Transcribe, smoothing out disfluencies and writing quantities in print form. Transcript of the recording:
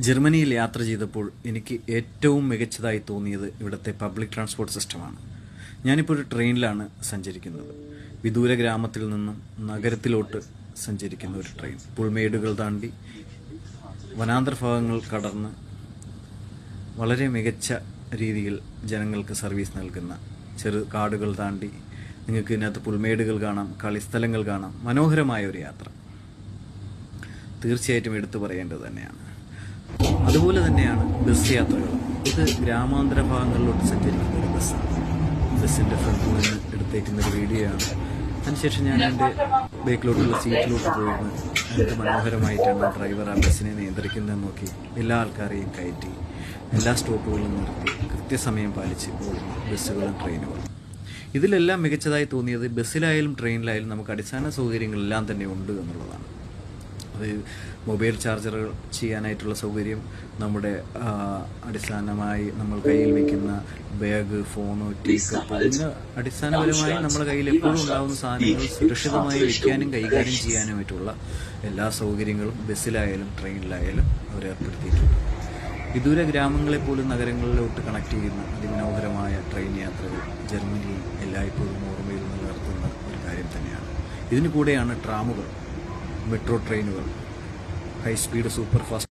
ജർമ്മനിയിൽ യാത്ര ചെയ്തപ്പോൾ എനിക്ക് ഏറ്റവും മികച്ചതായി തോന്നിയത് ഇവിടുത്തെ പബ്ലിക് ട്രാൻസ്പോർട്ട് സിസ്റ്റമാണ്. ഞാനിപ്പോൾ ഒരു ട്രെയിനിലാണ് സഞ്ചരിക്കുന്നത്. വിദൂര ഗ്രാമത്തിൽ നിന്നും നഗരത്തിലോട്ട് സഞ്ചരിക്കുന്ന ഒരു ട്രെയിൻ. പുൽമേടുകൾ താണ്ടി വനാന്തർ ഭാഗങ്ങൾ കടന്ന് വളരെ മികച്ച രീതിയിൽ ജനങ്ങൾക്ക് സർവീസ് നൽകുന്ന ചെറു കാടുകൾ താണ്ടി നിങ്ങൾക്ക് ഇതിനകത്ത് പുൽമേടുകൾ കാണാം, കളിസ്ഥലങ്ങൾ കാണാം. മനോഹരമായ ഒരു യാത്ര തീർച്ചയായിട്ടും എടുത്തു പറയേണ്ടത് തന്നെയാണ്. അതുപോലെ തന്നെയാണ് ബസ് യാത്രകൾ. ഇത് ഗ്രാമാന്തര ഭാഗങ്ങളിലോട്ട് സഞ്ചരിക്കുന്ന ഒരു ബസ്സാണ്. ബസ്സിൻ്റെ ഫ്രണ്ടിൽ നിന്ന് എടുത്തേക്കുന്ന ഒരു വീഡിയോ ആണ്. അതിനുശേഷം ഞാൻ എൻ്റെ ബേക്കിലോട്ടുള്ള സീറ്റിലോട്ട് പോയിരുന്നു. എന്ത് മനോഹരമായിട്ടാണ് ഡ്രൈവർ ആ ബസ്സിനെ നിയന്ത്രിക്കുന്നതെന്ന് നോക്കി എല്ലാ ആൾക്കാരെയും കയറ്റി എല്ലാ സ്റ്റോപ്പുകളിലും നിർത്തി കൃത്യസമയം പാലിച്ച് ഓടുന്ന ബസ്സുകളും ട്രെയിനുകളും. ഇതിലെല്ലാം മികച്ചതായി തോന്നിയത് ബസ്സിലായാലും ട്രെയിനിലായാലും നമുക്ക് അടിസ്ഥാന സൗകര്യങ്ങളെല്ലാം തന്നെ ഉണ്ട് എന്നുള്ളതാണ്. അത് മൊബൈൽ ചാർജറുകൾ ചെയ്യാനായിട്ടുള്ള സൗകര്യം, നമ്മുടെ അടിസ്ഥാനമായി നമ്മൾ കയ്യിൽ വയ്ക്കുന്ന ബാഗ്, ഫോണ്, ടീക്കപ്പ്, ഇങ്ങനെ അടിസ്ഥാനപരമായി നമ്മുടെ കയ്യിൽ എപ്പോഴും ഉണ്ടാകുന്ന സാധനങ്ങൾ സുരക്ഷിതമായി വയ്ക്കാനും കൈകാര്യം ചെയ്യാനുമായിട്ടുള്ള എല്ലാ സൗകര്യങ്ങളും ബസ്സിലായാലും ട്രെയിനിലായാലും അവർ ഏർപ്പെടുത്തിയിട്ടുണ്ട്. വിദൂര ഗ്രാമങ്ങളെ പോലും നഗരങ്ങളിലോട്ട് കണക്ട് ചെയ്യുന്ന അതിമനോഹരമായ ട്രെയിൻ യാത്രകൾ ജർമ്മനിയിൽ എല്ലായ്പ്പോഴും ഓർമ്മയിൽ നിലനിർത്തുന്ന ഒരു കാര്യം തന്നെയാണ്. ഇതിനു കൂടെയാണ് ട്രാമുകൾ, മെട്രോ ട്രെയിനുകൾ, ഹൈ സ്പീഡ് സൂപ്പർ ഫാസ്റ്റ്